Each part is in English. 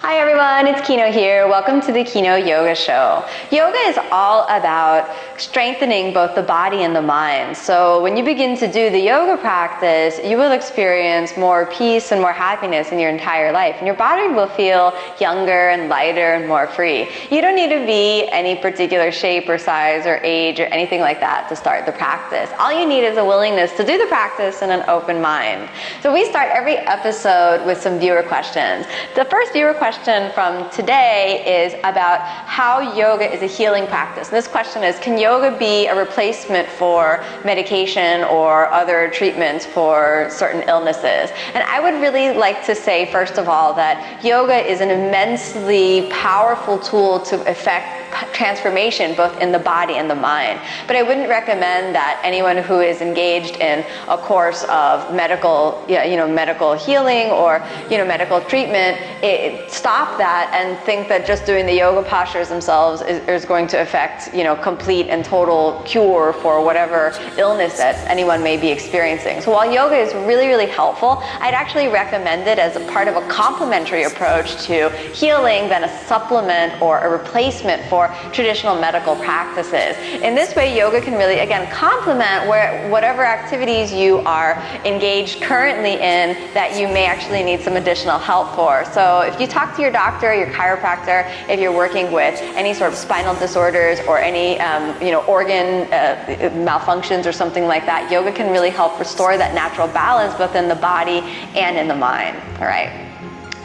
Hi everyone, it's Kino here. Welcome to the Kino Yoga Show. Yoga is all about strengthening both the body and the mind. So when you begin to do the yoga practice, you will experience more peace and more happiness in your entire life. And your body will feel younger and lighter and more free. You don't need to be any particular shape or size or age or anything like that to start the practice. All you need is a willingness to do the practice and an open mind. So we start every episode with some viewer questions. The first viewer question from today is about how yoga is a healing practice. And this question is, can yoga be a replacement for medication or other treatments for certain illnesses? And I would really like to say, first of all, that yoga is an immensely powerful tool to effect transformation both in the body and the mind. But I wouldn't recommend that anyone who is engaged in a course of medical healing or medical treatment stop that and think that just doing the yoga postures themselves is going to affect complete and total cure for whatever illness that anyone may be experiencing. So while yoga is really, really helpful, I'd actually recommend it as a part of a complementary approach to healing than a supplement or a replacement for traditional medical practices. In this way, yoga can really, again, complement whatever activities you are engaged currently in that you may actually need some additional help for. So if you talk to your doctor, your chiropractor, if you're working with any sort of spinal disorders or any organ malfunctions or something like that, yoga can really help restore that natural balance both in the body and in the mind. All right.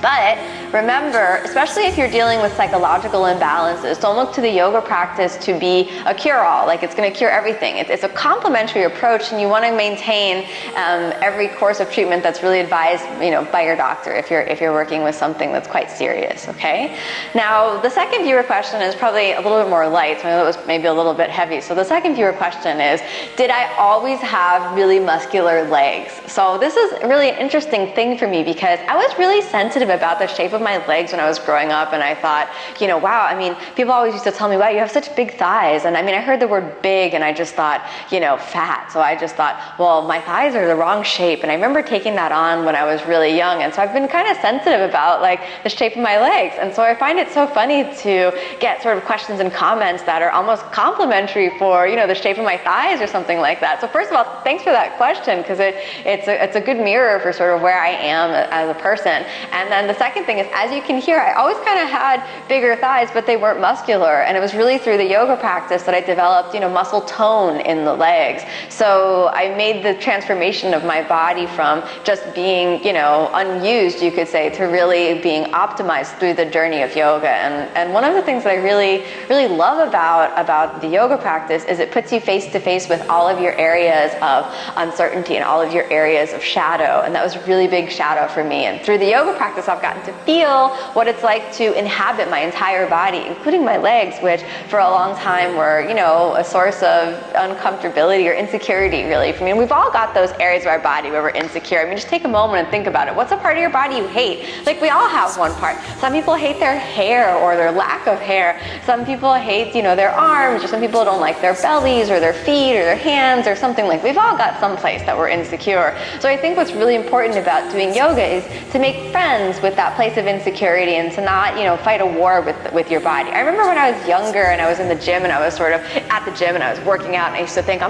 But remember, especially if you're dealing with psychological imbalances, don't look to the yoga practice to be a cure-all, like it's going to cure everything. It's a complementary approach, and you want to maintain every course of treatment that's really advised, by your doctor if you're working with something that's quite serious. Okay. Now, the second viewer question is probably a little bit more light. So I know it was maybe a little bit heavy. So the second viewer question is, did I always have really muscular legs? So this is really an interesting thing for me because I was really sensitive about the shape of my legs when I was growing up, and I thought, wow, people always used to tell me, wow, you have such big thighs, and I heard the word big, and I just thought, fat, so I just thought, well, my thighs are the wrong shape, and I remember taking that on when I was really young, and so I've been kind of sensitive about, the shape of my legs, and so I find it so funny to get sort of questions and comments that are almost complimentary for, the shape of my thighs or something like that. So first of all, thanks for that question, because it's a good mirror for sort of where I am as a person. And then the second thing is, as you can hear, I always kind of had bigger thighs, but they weren't muscular. And it was really through the yoga practice that I developed, muscle tone in the legs. So I made the transformation of my body from just being, unused, you could say, to really being optimized through the journey of yoga. And one of the things that I really, really love about the yoga practice is it puts you face to face with all of your areas of uncertainty and all of your areas of shadow. And that was a really big shadow for me. And through the yoga practice, I've gotten to feel what it's like to inhabit my entire body, including my legs, which for a long time were, a source of uncomfortability or insecurity, really, for me. And we've all got those areas of our body where we're insecure. Just take a moment and think about it. What's a part of your body you hate? We all have one part. Some people hate their hair or their lack of hair. Some people hate, their arms, or some people don't like their bellies or their feet or their hands or something like that. We've all got some place that we're insecure. So I think what's really important about doing yoga is to make friends with that place of insecurity and to not, fight a war with your body. I remember when I was younger and I was in the gym and I was sort of at the gym and I was working out and I used to think, I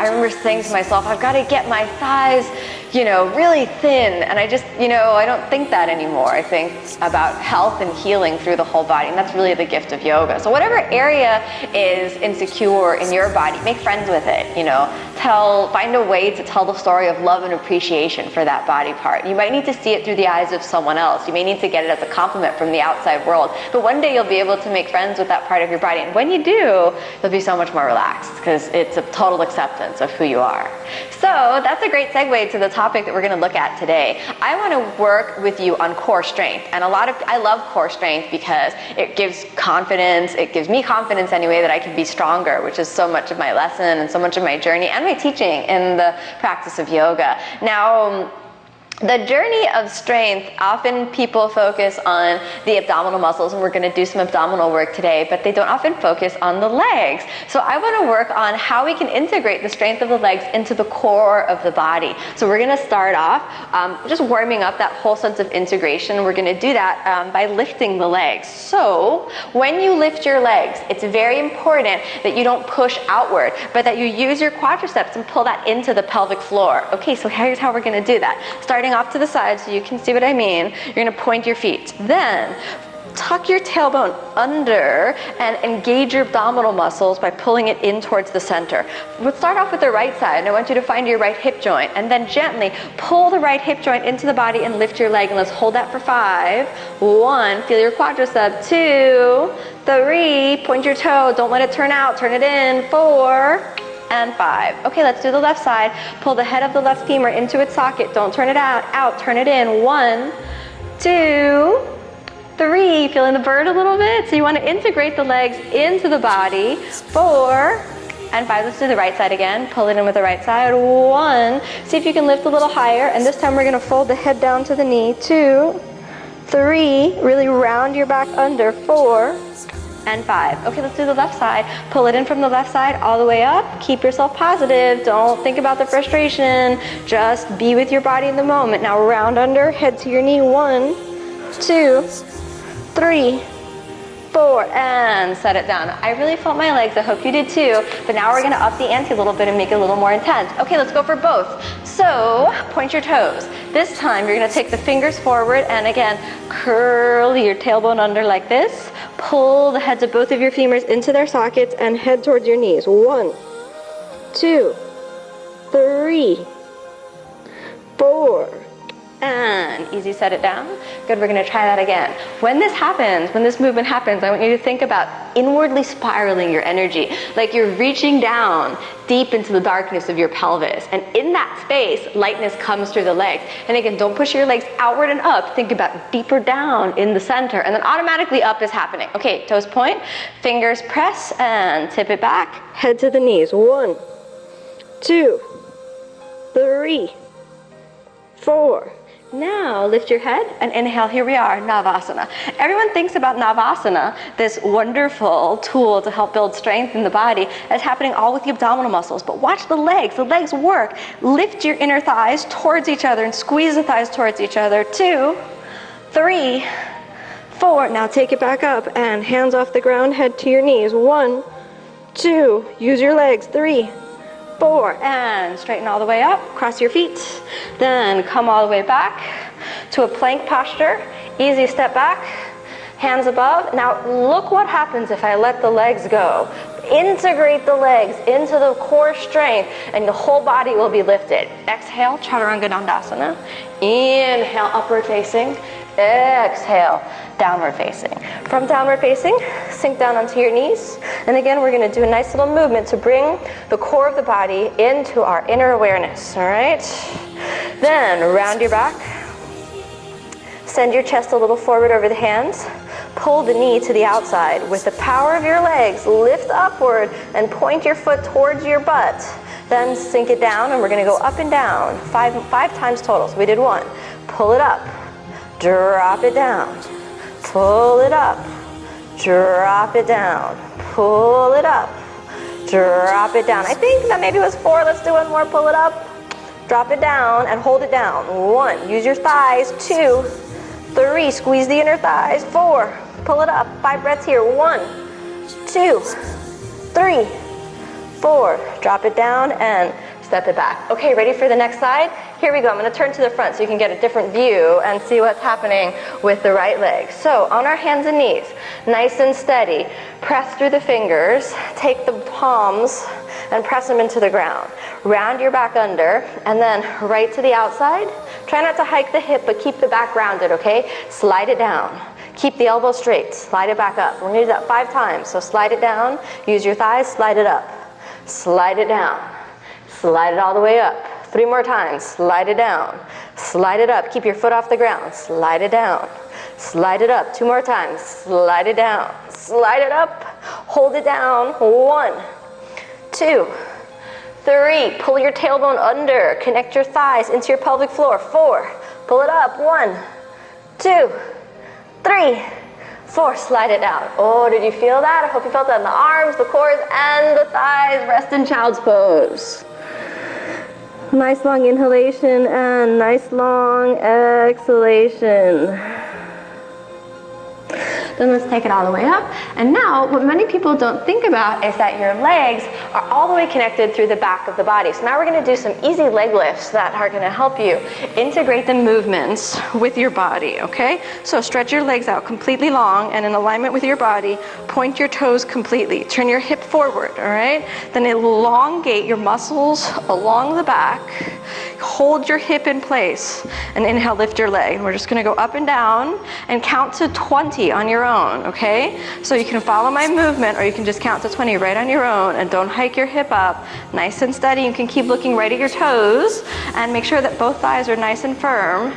remember saying to myself, I've got to get my thighs, really thin. And I just, I don't think that anymore. I think about health and healing through the whole body. And that's really the gift of yoga. So whatever area is insecure in your body, make friends with it, find a way to tell the story of love and appreciation for that body part. You might need to see it through the eyes of someone else. You may need to get it as a compliment from the outside world. But one day you'll be able to make friends with that part of your body. And when you do, you'll be so much more relaxed because it's a total acceptance of who you are. So that's a great segue to the topic that we're going to look at today. I want to work with you on core strength. And I love core strength because it gives confidence. It gives me confidence anyway that I can be stronger, which is so much of my lesson and so much of my journey and my teaching in the practice of yoga. Now, The journey of strength, often people focus on the abdominal muscles, and we're going to do some abdominal work today, but they don't often focus on the legs. So I want to work on how we can integrate the strength of the legs into the core of the body. So we're going to start off just warming up that whole sense of integration. We're going to do that by lifting the legs. So when you lift your legs, it's very important that you don't push outward, but that you use your quadriceps and pull that into the pelvic floor. Okay, so here's how we're going to do that. Starting off to the side so you can see what I mean. You're going to point your feet. Then tuck your tailbone under and engage your abdominal muscles by pulling it in towards the center. We'll start off with the right side, and I want you to find your right hip joint, and then gently pull the right hip joint into the body and lift your leg, and let's hold that for 5. 1, feel your quadricep. 2, 3, point your toe, don't let it turn out, turn it in. 4, and 5. Okay, let's do the left side. Pull the head of the left femur into its socket. Don't turn it out, turn it in. 1, 2, 3. Feeling the bird a little bit? So you want to integrate the legs into the body. 4 and 5. Let's do the right side again. Pull it in with the right side. 1. See if you can lift a little higher. And this time we're going to fold the head down to the knee. 2, 3. Really round your back under. 4 and 5. Okay, let's do the left side. Pull it in from the left side all the way up. Keep yourself positive. Don't think about the frustration. Just be with your body in the moment. Now round under, head to your knee. 1, 2, 3, 4, and set it down. I really felt my legs. I hope you did too. But now we're going to up the ante a little bit and make it a little more intense. Okay, let's go for both. So point your toes. This time you're going to take the fingers forward and again curl your tailbone under like this. Pull the heads of both of your femurs into their sockets and head towards your knees. 1, 2, 3, 4, and easy, set it down. Good, we're going to try that again. When this happens, when this movement happens, I want you to think about inwardly spiraling your energy, like you're reaching down deep into the darkness of your pelvis. And in that space, lightness comes through the legs. And again, don't push your legs outward and up. Think about deeper down in the center. And then automatically up is happening. Okay, toes point, fingers press, and tip it back. Head to the knees. 1, 2, 3, 4. Now lift your head and inhale. Here we are, Navasana. Everyone thinks about Navasana, this wonderful tool to help build strength in the body, as happening all with the abdominal muscles. But watch the legs. The legs work. Lift your inner thighs towards each other and squeeze the thighs towards each other. 2, 3, 4. Now take it back up and hands off the ground, head to your knees. 1, 2. Use your legs. 3, 4, and straighten all the way up, cross your feet, then come all the way back to a plank posture. Easy step back, hands above. Now look what happens if I let the legs go. Integrate the legs into the core strength and the whole body will be lifted. Exhale, Chaturanga Dandasana. Inhale, upward facing. Exhale, downward facing. From downward facing, sink down onto your knees. And again, we're going to do a nice little movement to bring the core of the body into our inner awareness, all right? Then round your back. Send your chest a little forward over the hands. Pull the knee to the outside. With the power of your legs, lift upward and point your foot towards your butt. Then sink it down, and we're going to go up and down. Five times total. So we did 1. Pull it up. Drop it down, pull it up, drop it down, pull it up, drop it down. I think that maybe was 4. Let's do 1 more. Pull it up, drop it down, and hold it down. 1, use your thighs. 2, 3, squeeze the inner thighs. 4, pull it up. 5 breaths here. 1, 2, 3, 4. Drop it down and step it back. Okay, ready for the next side? Here we go. I'm going to turn to the front so you can get a different view and see what's happening with the right leg. So on our hands and knees, nice and steady, press through the fingers, take the palms and press them into the ground. Round your back under and then right to the outside. Try not to hike the hip, but keep the back rounded, okay? Slide it down. Keep the elbow straight. Slide it back up. We're going to do that 5 times. So slide it down. Use your thighs. Slide it up. Slide it down. Slide it all the way up. 3 more times. Slide it down. Slide it up. Keep your foot off the ground. Slide it down. Slide it up. 2 more times. Slide it down. Slide it up. Hold it down. 1, 2, 3. Pull your tailbone under. Connect your thighs into your pelvic floor. 4, Pull it up. 1, 2, 3, 4. Slide it down. Oh, did you feel that? I hope you felt that in the arms, the cores, and the thighs. Rest in child's pose. Nice long inhalation and nice long exhalation. Then let's take it all the way up. And now, what many people don't think about is that your legs are all the way connected through the back of the body. So now we're gonna do some easy leg lifts that are gonna help you integrate the movements with your body, okay? So stretch your legs out completely long and in alignment with your body. Point your toes completely. Turn your hip forward, all right? Then elongate your muscles along the back. Hold your hip in place and inhale, lift your leg. We're just gonna go up and down and count to 20 on your own, okay? So you can follow my movement or you can just count to 20 right on your own and don't hike your hip up. Nice and steady. You can keep looking right at your toes and make sure that both thighs are nice and firm.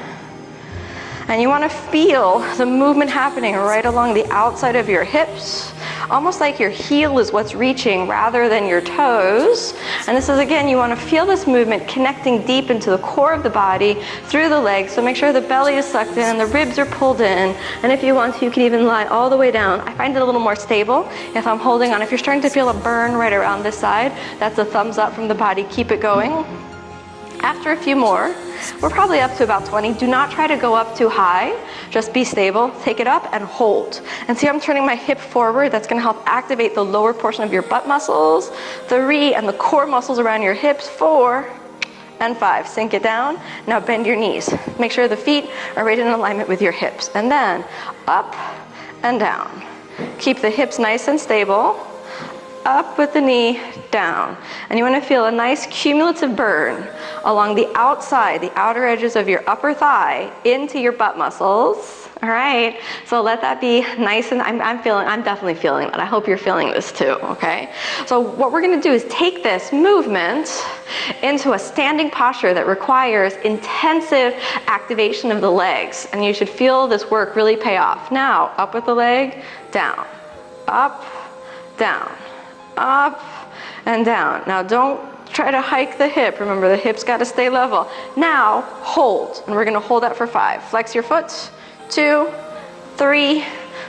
And you want to feel the movement happening right along the outside of your hips, almost like your heel is what's reaching rather than your toes. And this is, again, you want to feel this movement connecting deep into the core of the body through the legs. So make sure the belly is sucked in and the ribs are pulled in. And if you want to, you can even lie all the way down. I find it a little more stable if I'm holding on. If you're starting to feel a burn right around this side, that's a thumbs up from the body. Keep it going. After a few more, we're probably up to about 20. Do not try to go up too high. Just be stable. Take it up and hold. And see, I'm turning my hip forward. That's going to help activate the lower portion of your butt muscles, 3, and the core muscles around your hips, 4, and 5. Sink it down. Now bend your knees. Make sure the feet are right in alignment with your hips. And then up and down. Keep the hips nice and stable. Up with the knee, down. And you want to feel a nice cumulative burn along the outside, the outer edges of your upper thigh into your butt muscles. All right, so let that be nice, and I'm definitely feeling that. I hope you're feeling this too, okay? So what we're gonna do is take this movement into a standing posture that requires intensive activation of the legs, and you should feel this work really pay off. Now, up with the leg, down, up, down, up, and down. Now don't try to hike the hip. Remember, the hip's got to stay level. Now, hold, and we're gonna hold that for 5. Flex your foot, 2, 3,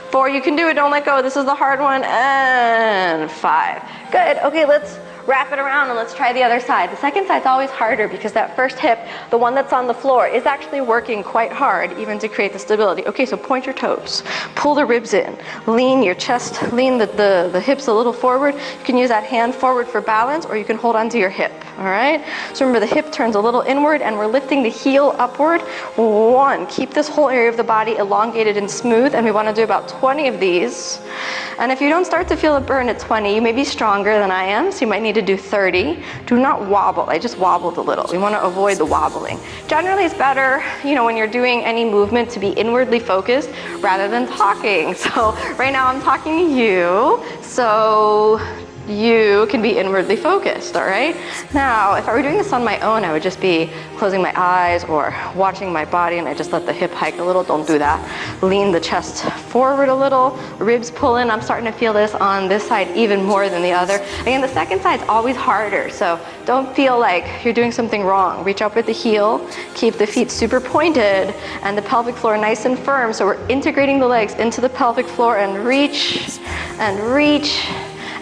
4. You can do it, don't let go. This is the hard one, and 5. Good, okay, let's wrap it around and let's try the other side. The second side's always harder because that first hip, the one that's on the floor, is actually working quite hard even to create the stability. Okay, so point your toes, pull the ribs in, lean your chest, lean the hips a little forward. You can use that hand forward for balance or you can hold onto your hip, all right? So remember, the hip turns a little inward and we're lifting the heel upward. 1, keep this whole area of the body elongated and smooth, and we want to do about 20 of these. And if you don't start to feel a burn at 20, you may be stronger than I am, so you might need to do 30. Do not wobble. I just wobbled a little. We want to avoid the wobbling. Generally, it's better, when you're doing any movement to be inwardly focused rather than talking. So right now I'm talking to you, so you can be inwardly focused, all right? Now, if I were doing this on my own, I would just be closing my eyes or watching my body, and I just let the hip hike a little. Don't do that. Lean the chest forward a little, ribs pull in. I'm starting to feel this on this side even more than the other. Again, the second side's always harder, so don't feel like you're doing something wrong. Reach up with the heel, keep the feet super pointed, and the pelvic floor nice and firm, so we're integrating the legs into the pelvic floor, and reach, and reach,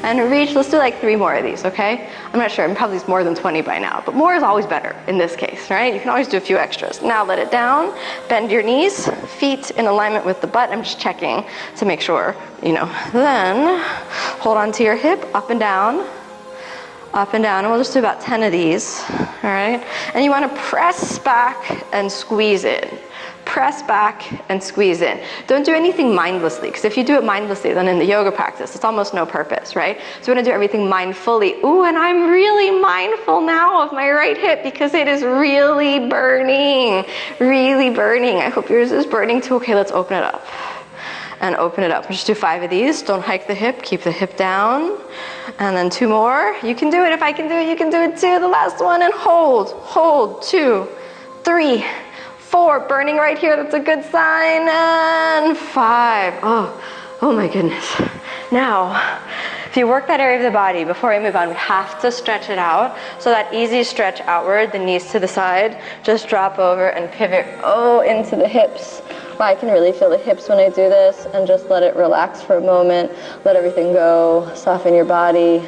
and reach. Let's do like 3 more of these, okay? I'm not sure, I'm probably more than 20 by now, but more is always better in this case, right? You can always do a few extras. Now let it down, bend your knees, feet in alignment with the butt. I'm just checking to make sure, Then hold on to your hip, up and down, and we'll just do about 10 of these, all right? And you want to press back and squeeze in. Press back and squeeze in. Don't do anything mindlessly, because if you do it mindlessly, then in the yoga practice, it's almost no purpose, right? So we want to do everything mindfully. Ooh, and I'm really mindful now of my right hip because it is really burning, really burning. I hope yours is burning too. Okay, let's open it up. And open it up. Just do 5 of these. Don't hike the hip. Keep the hip down. And then 2 more. You can do it. If I can do it, you can do it too. The last one, and hold. Hold. 2, 3, 4. Burning right here. That's a good sign. And 5. Oh my goodness. Now, If you work that area of the body, before we move on, we have to stretch it out. So that easy stretch outward, the knees to the side, just drop over and pivot into the hips. I can really feel the hips when I do this, and just let it relax for a moment. Let everything go. Soften your body.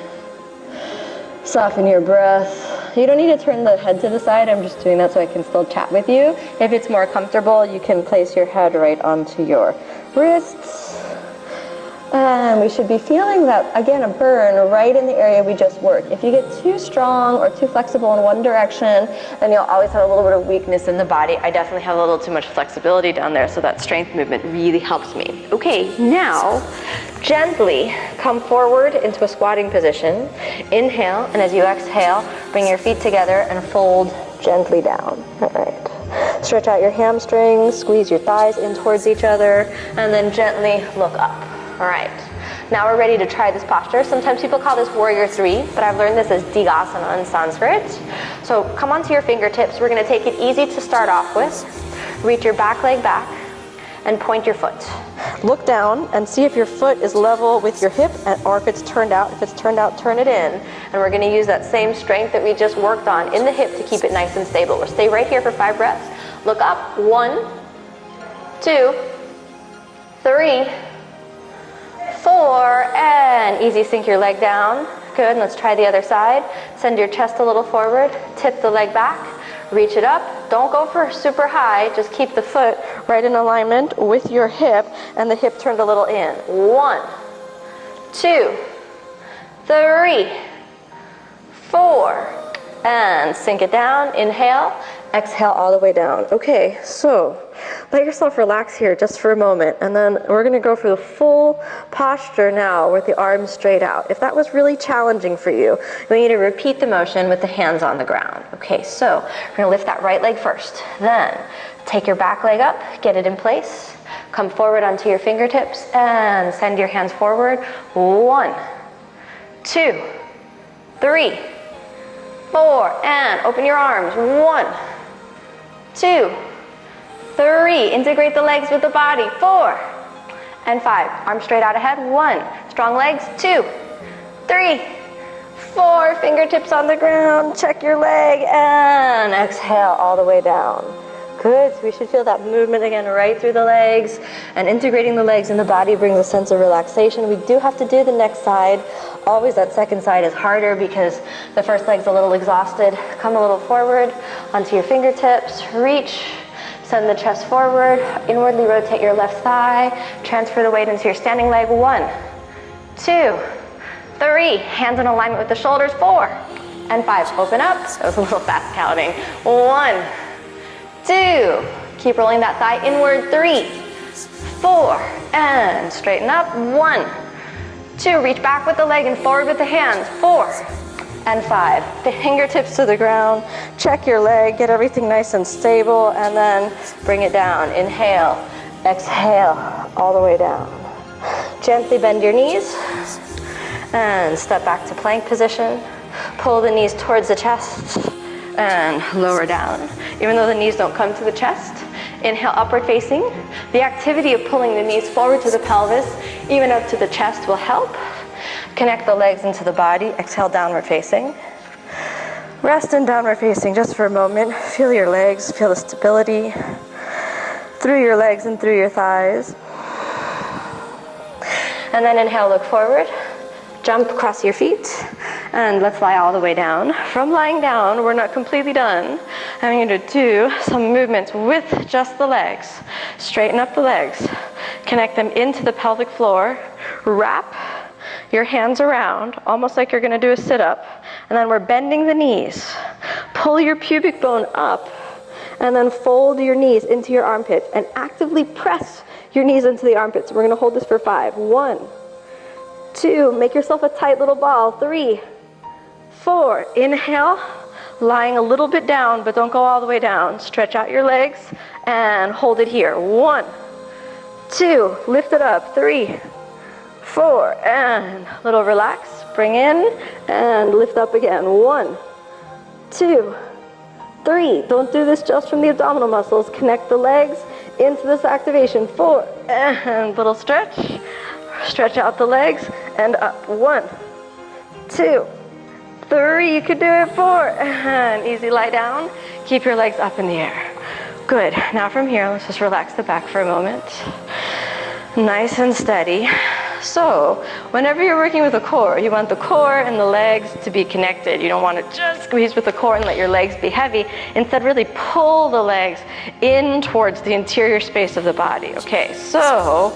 Soften your breath. You don't need to turn the head to the side. I'm just doing that so I can still chat with you. If it's more comfortable, you can place your head right onto your wrists. And we should be feeling that, again, a burn right in the area we just worked. If you get too strong or too flexible in one direction, then you'll always have a little bit of weakness in the body. I definitely have a little too much flexibility down there, so that strength movement really helps me. Okay, now gently come forward into a squatting position. Inhale, and as you exhale, bring your feet together and fold gently down. All right. Stretch out your hamstrings, squeeze your thighs in towards each other, and then gently look up. All right, now we're ready to try this posture. Sometimes people call this Warrior 3, but I've learned this as Digasana in Sanskrit. So come onto your fingertips. We're gonna take it easy to start off with. Reach your back leg back and point your foot. Look down and see if your foot is level with your hip, or if it's turned out. If it's turned out, turn it in. And we're gonna use that same strength that we just worked on in the hip to keep it nice and stable. We'll stay right here for 5 breaths. Look up, 1, 2, 3, 4, and easy, sink your leg down. Good, let's try the other side. Send your chest a little forward, tip the leg back, reach it up. Don't go for super high, just keep the foot right in alignment with your hip and the hip turned a little in. 1, 2, 3, 4, and sink it down. Inhale, exhale all the way down. Okay, so let yourself relax here just for a moment, and then we're going to go for the full posture now with the arms straight out. If that was really challenging for you, we need to repeat the motion with the hands on the ground. Okay, so we're going to lift that right leg first. Then take your back leg up, get it in place. Come forward onto your fingertips and send your hands forward. 1, 2, 3, 4, and open your arms. 1, 2, 3, integrate the legs with the body. 4 and 5, arms straight out ahead. 1, strong legs. 2, 3, 4, fingertips on the ground. Check your leg and exhale all the way down. Good, so we should feel that movement again right through the legs, and integrating the legs in the body brings a sense of relaxation. We do have to do the next side. Always that second side is harder because the first leg's a little exhausted. Come a little forward onto your fingertips, reach. Send the chest forward, inwardly rotate your left thigh, transfer the weight into your standing leg. 1, 2, 3, hands in alignment with the shoulders. 4 and 5, open up. That was a little fast counting. 1, 2, keep rolling that thigh inward. 3, 4, and straighten up. 1, 2, reach back with the leg and forward with the hands. 4 and 5, the fingertips to the ground, check your leg, get everything nice and stable, and then bring it down. Inhale, exhale, all the way down. Gently bend your knees, and step back to plank position. Pull the knees towards the chest, and lower down. Even though the knees don't come to the chest, inhale, upward facing. The activity of pulling the knees forward to the pelvis, even up to the chest, will help. Connect the legs into the body. Exhale, downward facing. Rest in downward facing just for a moment. Feel your legs, feel the stability through your legs and through your thighs. And then inhale, look forward. Jump across your feet. And let's lie all the way down. From lying down, we're not completely done. I'm going to do some movements with just the legs. Straighten up the legs. Connect them into the pelvic floor. Wrap your hands around, almost like you're going to do a sit-up. And then we're bending the knees. Pull your pubic bone up, and then fold your knees into your armpits, and actively press your knees into the armpits. We're going to hold this for 5. 1, 2, make yourself a tight little ball. 3, 4, inhale, lying a little bit down, but don't go all the way down. Stretch out your legs, and hold it here. 1, 2, lift it up. 3, 4, and a little relax. Bring in and lift up again. 1, 2, 3. Don't do this just from the abdominal muscles. Connect the legs into this activation. 4, and little stretch. Stretch out the legs and up. 1, 2, 3. You could do it. 4, and easy lie down. Keep your legs up in the air. Good. Now from here, let's just relax the back for a moment. Nice and steady. So whenever you're working with the core, you want the core and the legs to be connected. You don't want to just squeeze with the core and let your legs be heavy. Instead, really pull the legs in towards the interior space of the body. Okay, so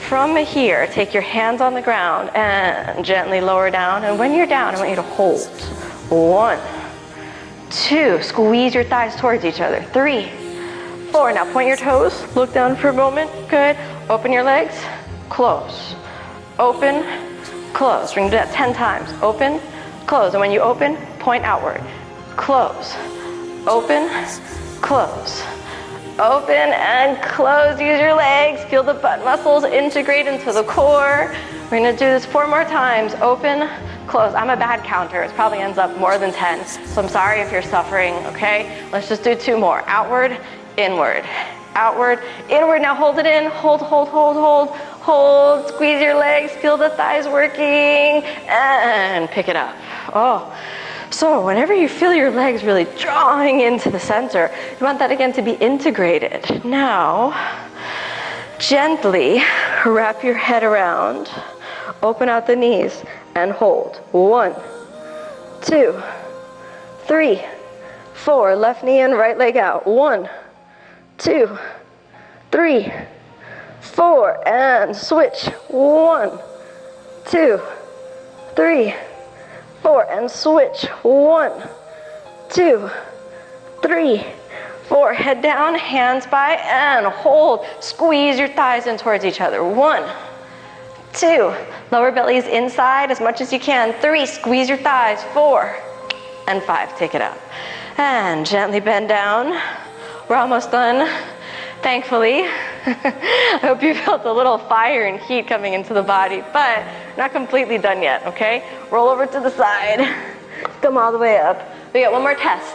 from here, take your hands on the ground and gently lower down. And when you're down, I want you to hold. 1, 2, squeeze your thighs towards each other. 3, 4, now point your toes, look down for a moment. Good. Open your legs, close. Open, close. We're gonna do that 10 times. Open, close. And when you open, point outward. Close. Open, close. Open and close. Use your legs. Feel the butt muscles integrate into the core. We're gonna do this 4 more times. Open, close. I'm a bad counter. It probably ends up more than 10. So I'm sorry if you're suffering, okay? Let's just do 2 more. Outward, inward. Outward, inward. Now hold it in. Hold, hold, hold, hold. Hold, squeeze your legs, feel the thighs working, and pick it up. Oh, so whenever you feel your legs really drawing into the center, you want that again to be integrated. Now, gently wrap your head around, open out the knees, and hold. 1, 2, 3, 4. Left knee in, right leg out. 1, 2, 3, 4, and switch. 1, 2, 3, 4, and switch. 1, 2, 3, 4. Head down, hands by, and hold. Squeeze your thighs in towards each other. 1, 2, lower belly is inside as much as you can. 3, squeeze your thighs. 4, and 5, take it up. And gently bend down. We're almost done. Thankfully, I hope you felt a little fire and heat coming into the body, but not completely done yet, okay? Roll over to the side, come all the way up. We got 1 more test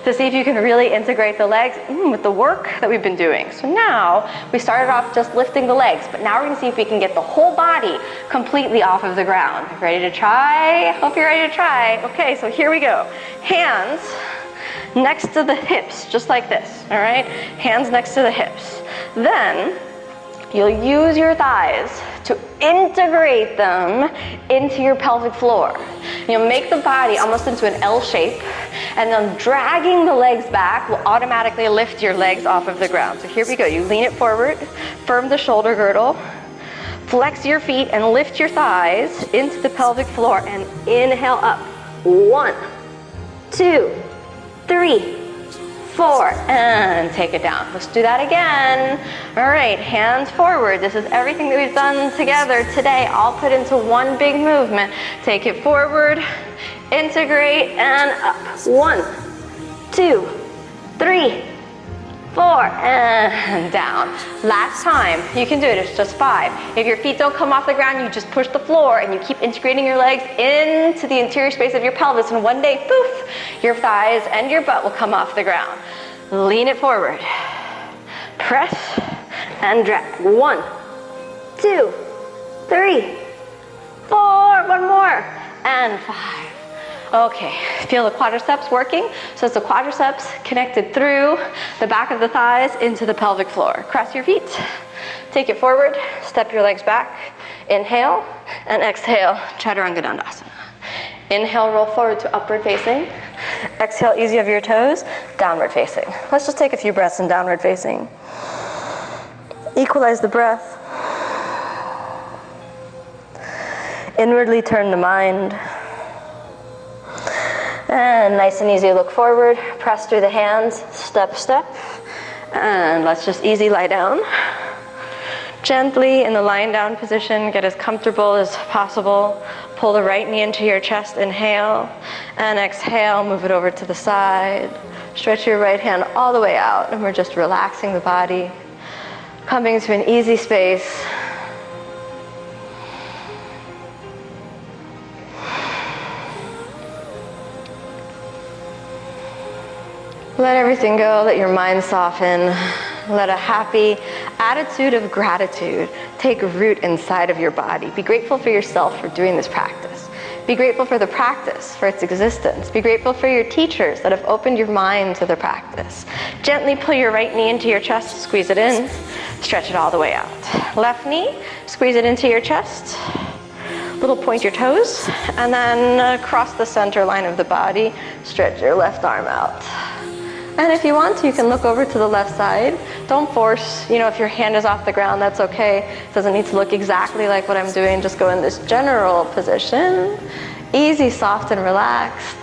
to see if you can really integrate the legs with the work that we've been doing. So now, we started off just lifting the legs, but now we're gonna see if we can get the whole body completely off of the ground. Ready to try? Hope you're ready to try. Okay, so here we go. Hands next to the hips, just like this, all right? Hands next to the hips. Then, you'll use your thighs to integrate them into your pelvic floor. You'll make the body almost into an L shape, and then dragging the legs back will automatically lift your legs off of the ground. So here we go. You lean it forward, firm the shoulder girdle, flex your feet, and lift your thighs into the pelvic floor, and inhale up. 1, 2, 3, 4, and take it down. Let's do that again. All right, hands forward. This is everything that we've done together today, all put into one big movement. Take it forward, integrate, and up. 1, 2, 3, 4, and down. Last time, you can do it, it's just 5. If your feet don't come off the ground, you just push the floor and you keep integrating your legs into the interior space of your pelvis, and one day, poof, your thighs and your butt will come off the ground. Lean it forward. Press and drag. 1, 2, 3, 4, 1 more, and 5. Okay, feel the quadriceps working? So it's the quadriceps connected through the back of the thighs into the pelvic floor. Cross your feet, take it forward, step your legs back, inhale, and exhale, Chaturanga Dandasana. Inhale, roll forward to upward facing. Exhale, easy over your toes, downward facing. Let's just take a few breaths in downward facing. Equalize the breath. Inwardly turn the mind. And nice and easy, look forward, press through the hands, step, step. And let's just easy lie down. Gently in the lying down position, get as comfortable as possible. Pull the right knee into your chest, inhale. And exhale, move it over to the side. Stretch your right hand all the way out, and we're just relaxing the body. Coming to an easy space. Let everything go, let your mind soften. Let a happy attitude of gratitude take root inside of your body. Be grateful for yourself for doing this practice. Be grateful for the practice, for its existence. Be grateful for your teachers that have opened your mind to the practice. Gently pull your right knee into your chest, squeeze it in, stretch it all the way out. Left knee, squeeze it into your chest. Little point your toes, and then across the center line of the body, stretch your left arm out. And if you want to, you can look over to the left side. Don't force, if your hand is off the ground, that's okay. It doesn't need to look exactly like what I'm doing. Just go in this general position. Easy, soft, and relaxed.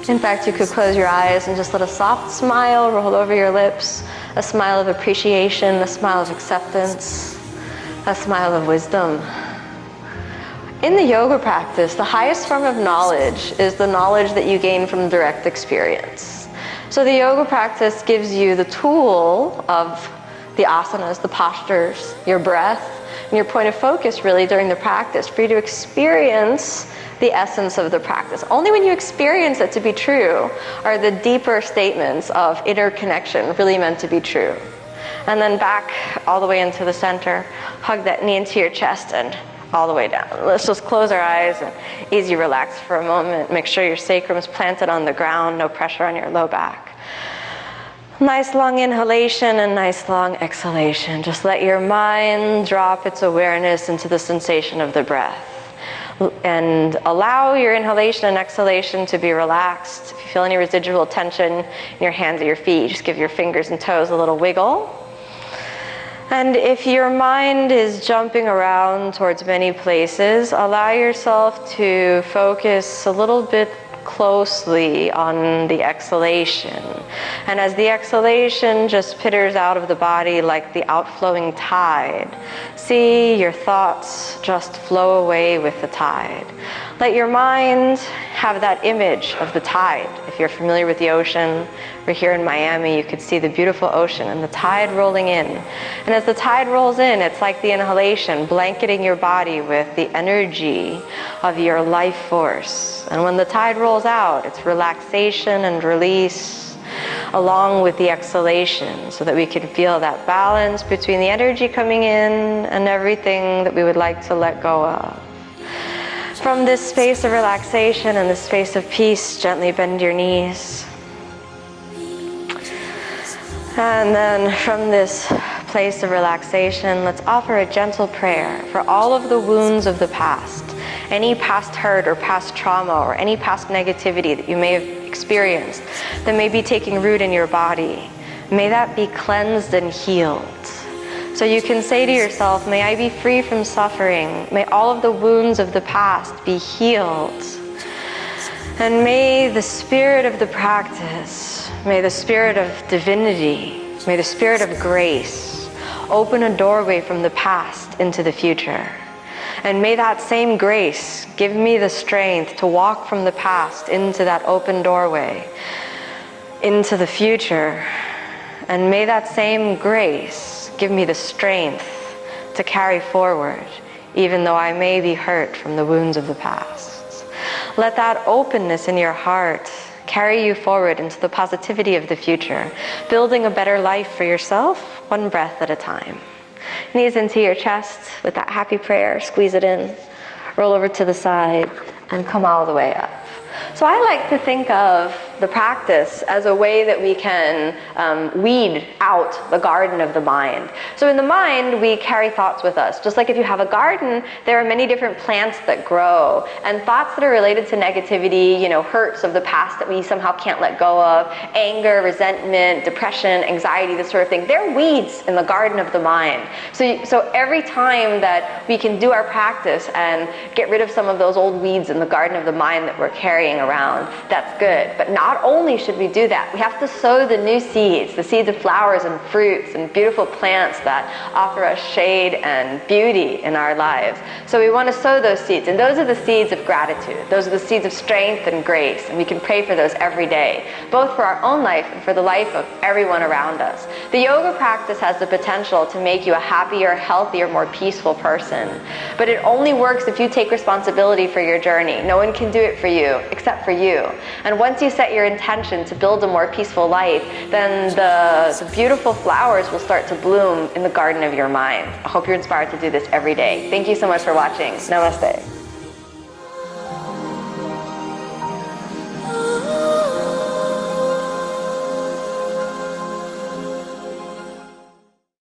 In fact, you could close your eyes and just let a soft smile roll over your lips. A smile of appreciation, a smile of acceptance, a smile of wisdom. In the yoga practice, the highest form of knowledge is the knowledge that you gain from direct experience. So the yoga practice gives you the tool of the asanas, the postures, your breath, and your point of focus really during the practice for you to experience the essence of the practice. Only when you experience it to be true are the deeper statements of inner connection really meant to be true. And then back all the way into the center, hug that knee into your chest and all the way down. Let's just close our eyes and easy relax for a moment. Make sure your sacrum is planted on the ground, no pressure on your low back. Nice long inhalation and nice long exhalation. Just let your mind drop its awareness into the sensation of the breath. And allow your inhalation and exhalation to be relaxed. If you feel any residual tension in your hands or your feet, just give your fingers and toes a little wiggle. And if your mind is jumping around towards many places, allow yourself to focus a little bit closely on the exhalation. And as the exhalation just pitters out of the body like the outflowing tide, see your thoughts just flow away with the tide. Let your mind have that image of the tide. If you're familiar with the ocean, we're here in Miami, you could see the beautiful ocean and the tide rolling in. And as the tide rolls in, it's like the inhalation, blanketing your body with the energy of your life force. And when the tide rolls out, it's relaxation and release along with the exhalation so that we can feel that balance between the energy coming in and everything that we would like to let go of. From this space of relaxation and this space of peace, gently bend your knees. And then from this place of relaxation, let's offer a gentle prayer for all of the wounds of the past, any past hurt or past trauma or any past negativity that you may have experienced that may be taking root in your body. May that be cleansed and healed. So you can say to yourself, may I be free from suffering. May all of the wounds of the past be healed. And may the spirit of the practice, may the spirit of divinity, may the spirit of grace open a doorway from the past into the future. And may that same grace give me the strength to walk from the past into that open doorway, into the future. And may that same grace give me the strength to carry forward, even though I may be hurt from the wounds of the past. Let that openness in your heart carry you forward into the positivity of the future, building a better life for yourself, one breath at a time. Knees into your chest with that happy prayer, squeeze it in, roll over to the side, and come all the way up. So I like to think of the practice as a way that we can weed out the garden of the mind. So in the mind, we carry thoughts with us. Just like if you have a garden, there are many different plants that grow, and thoughts that are related to negativity, hurts of the past that we somehow can't let go of, anger, resentment, depression, anxiety, this sort of thing, they're weeds in the garden of the mind. So every time that we can do our practice and get rid of some of those old weeds in the garden of the mind that we're carrying around, that's good. But not only should we do that, we have to sow the new seeds, the seeds of flowers and fruits and beautiful plants that offer us shade and beauty in our lives. So we want to sow those seeds, and those are the seeds of gratitude. Those are the seeds of strength and grace, and we can pray for those every day, both for our own life and for the life of everyone around us. The yoga practice has the potential to make you a happier, healthier, more peaceful person, but it only works if you take responsibility for your journey. No one can do it for you except for you. And once you set your intention to build a more peaceful life, then the beautiful flowers will start to bloom in the garden of your mind. I hope you're inspired to do this every day. Thank you so much for watching. Namaste.